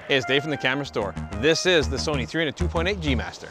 Hey, it's Dave from the Camera Store. This is the Sony 2.8 G Master.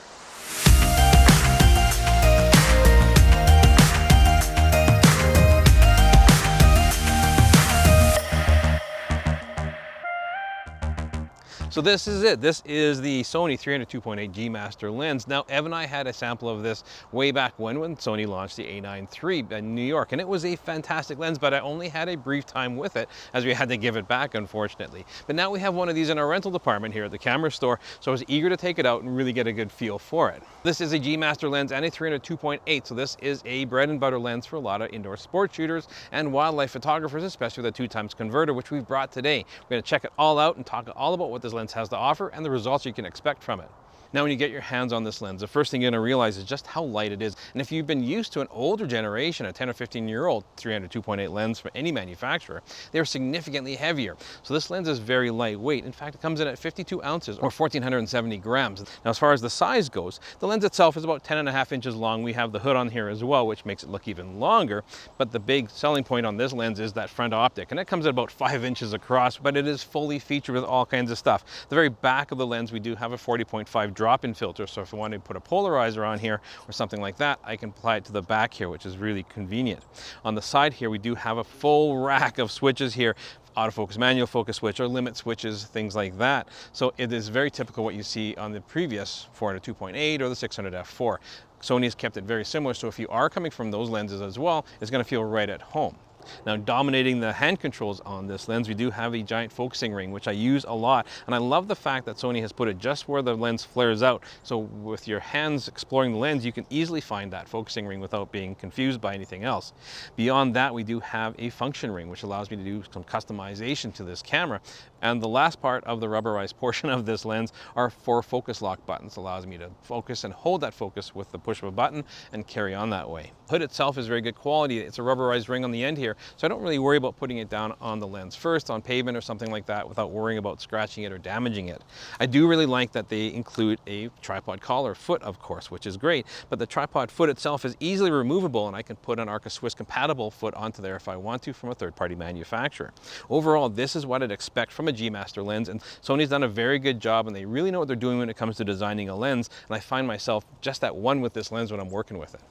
So this is it. This is the Sony 2.8 G Master lens. Now, Ev and I had a sample of this way back when Sony launched the A9 III in New York, and it was a fantastic lens, but I only had a brief time with it as we had to give it back, unfortunately. But now we have one of these in our rental department here at the Camera Store, so I was eager to take it out and really get a good feel for it. This is a G Master lens and a 2.8, so this is a bread and butter lens for a lot of indoor sport shooters and wildlife photographers, especially the 2x converter, which we've brought today. We're going to check it all out and talk all about what this lens has to offer and the results you can expect from it. Now, when you get your hands on this lens, the first thing you're going to realize is just how light it is. And if you've been used to an older generation, a 10 or 15-year-old 2.8 lens from any manufacturer, they're significantly heavier. So this lens is very lightweight. In fact, it comes in at 52 ounces or 1,470 grams. Now, as far as the size goes, the lens itself is about 10.5 inches long. We have the hood on here as well, which makes it look even longer. But the big selling point on this lens is that front optic, and it comes at about 5 inches across, but it is fully featured with all kinds of stuff. The very back of the lens, we do have a 40.5 drop-in filter, so if I want to put a polarizer on here or something like that, I can apply it to the back here, which is really convenient. On the side here, we do have a full rack of switches here, autofocus, manual focus switch, or limit switches, things like that. So it is very typical what you see on the previous 2.8 or the 600 f4. Sony has kept it very similar, so if you are coming from those lenses as well, it's going to feel right at home. Now, dominating the hand controls on this lens, we do have a giant focusing ring, which I use a lot. And I love the fact that Sony has put it just where the lens flares out. So with your hands exploring the lens, you can easily find that focusing ring without being confused by anything else. Beyond that, we do have a function ring, which allows me to do some customization to this camera. And the last part of the rubberized portion of this lens are 4 focus lock buttons. It allows me to focus and hold that focus with the push of a button and carry on that way. The hood itself is very good quality. It's a rubberized ring on the end here, so I don't really worry about putting it down on the lens first, on pavement or something like that, without worrying about scratching it or damaging it. I do really like that they include a tripod collar foot, of course, which is great, but the tripod foot itself is easily removable, and I can put an Arca Swiss compatible foot onto there if I want to from a third-party manufacturer. Overall, this is what I'd expect from a G Master lens, and Sony's done a very good job, and they really know what they're doing when it comes to designing a lens, and I find myself just at one with this lens when I'm working with it.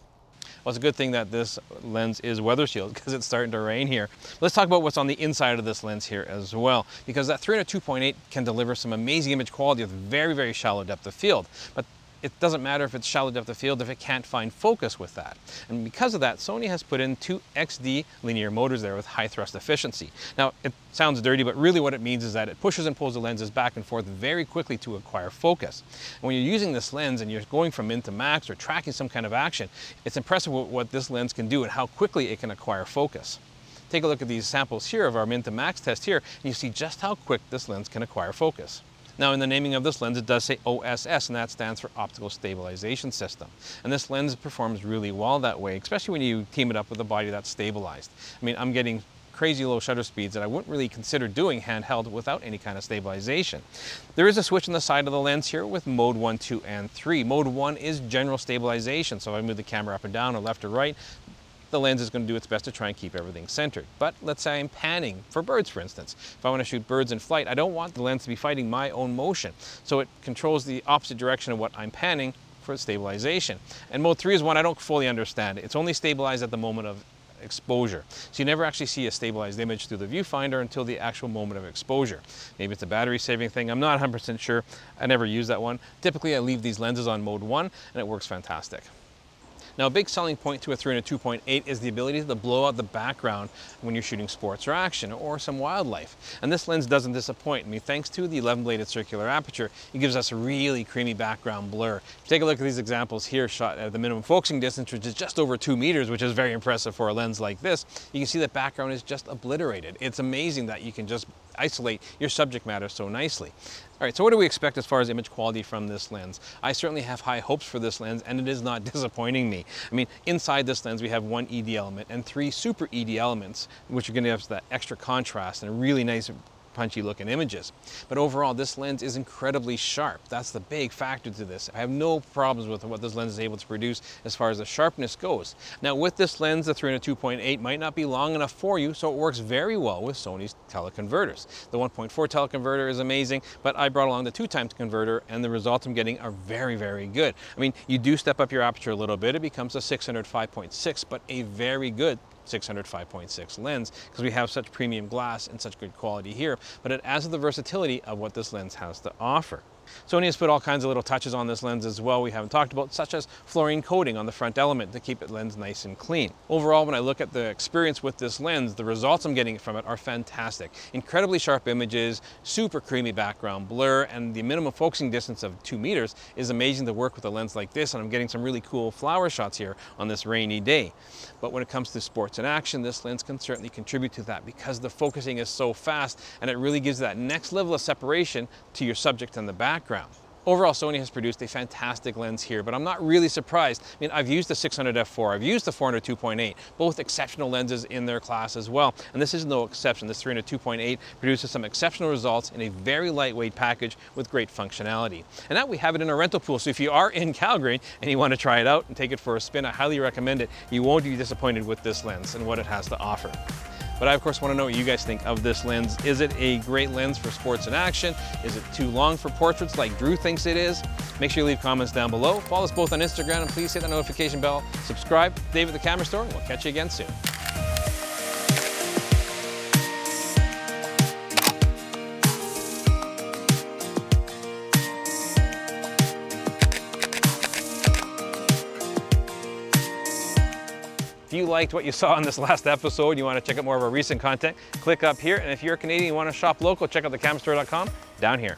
Well, it's a good thing that this lens is weather shielded because it's starting to rain here. Let's talk about what's on the inside of this lens here as well, because that 2.8 can deliver some amazing image quality with very, very shallow depth of field. But it doesn't matter if it's shallow depth of field if it can't find focus with that. And because of that, Sony has put in 2 XD linear motors there with high thrust efficiency. Now, it sounds dirty, but really what it means is that it pushes and pulls the lenses back and forth very quickly to acquire focus. And when you're using this lens and you're going from min to max or tracking some kind of action, it's impressive what this lens can do and how quickly it can acquire focus. Take a look at these samples here of our min to max test here, and you see just how quick this lens can acquire focus. Now, in the naming of this lens, it does say OSS, and that stands for Optical Stabilization System. And this lens performs really well that way, especially when you team it up with a body that's stabilized. I mean, I'm getting crazy low shutter speeds that I wouldn't really consider doing handheld without any kind of stabilization. There is a switch on the side of the lens here with mode 1, 2, and 3. Mode 1 is general stabilization, so if I move the camera up and down or left or right, the lens is going to do its best to try and keep everything centered. But let's say I'm panning for birds, for instance. If I want to shoot birds in flight, I don't want the lens to be fighting my own motion. So it controls the opposite direction of what I'm panning for stabilization. And mode 3 is one I don't fully understand. It's only stabilized at the moment of exposure. So you never actually see a stabilized image through the viewfinder until the actual moment of exposure. Maybe it's a battery saving thing. I'm not 100% sure. I never use that one. Typically, I leave these lenses on mode 1 and it works fantastic. Now, a big selling point to a 2.8 is the ability to blow out the background when you're shooting sports or action or some wildlife. And this lens doesn't disappoint. I mean, thanks to the 11-bladed circular aperture, it gives us a really creamy background blur. If you take a look at these examples here shot at the minimum focusing distance, which is just over 2 meters, which is very impressive for a lens like this, you can see that background is just obliterated. It's amazing that you can just isolate your subject matter so nicely. All right, so what do we expect as far as image quality from this lens? I certainly have high hopes for this lens, and it is not disappointing me. I mean, inside this lens we have 1 ED element and 3 super ED elements, which are going to give us that extra contrast and a really nice punchy looking images. But overall, this lens is incredibly sharp. That's the big factor to this. I have no problems with what this lens is able to produce as far as the sharpness goes. Now with this lens, the 302.8 might not be long enough for you, so it works very well with Sony's teleconverters. The 1.4 teleconverter is amazing, but I brought along the 2x converter, and the results I'm getting are very, very good. I mean, you do step up your aperture a little bit, it becomes a 600 5.6, but a very good 600 5.6 lens, because we have such premium glass and such good quality here, but it adds to the versatility of what this lens has to offer. Sony has put all kinds of little touches on this lens as well we haven't talked about, such as fluorine coating on the front element to keep it lens nice and clean. Overall, when I look at the experience with this lens, the results I'm getting from it are fantastic. Incredibly sharp images, super creamy background blur, and the minimum focusing distance of 2 meters is amazing to work with a lens like this, and I'm getting some really cool flower shots here on this rainy day. But when it comes to sports and action, this lens can certainly contribute to that because the focusing is so fast, and it really gives that next level of separation to your subject and the background. Overall, Sony has produced a fantastic lens here, but I'm not really surprised. I mean, I've used the 600 f4, I've used the 400 2.8, both exceptional lenses in their class as well. And this is no exception. This 300 2.8 produces some exceptional results in a very lightweight package with great functionality. And now we have it in a rental pool. So if you are in Calgary and you want to try it out and take it for a spin, I highly recommend it. You won't be disappointed with this lens and what it has to offer. But I, of course, want to know what you guys think of this lens. Is it a great lens for sports and action? Is it too long for portraits like Drew thinks it is? Make sure you leave comments down below. Follow us both on Instagram, and please hit that notification bell. Subscribe. Dave at the Camera Store. We'll catch you again soon. If you liked what you saw in this last episode, you want to check out more of our recent content, click up here. And if you're Canadian and you want to shop local, check out thecamerastore.com down here.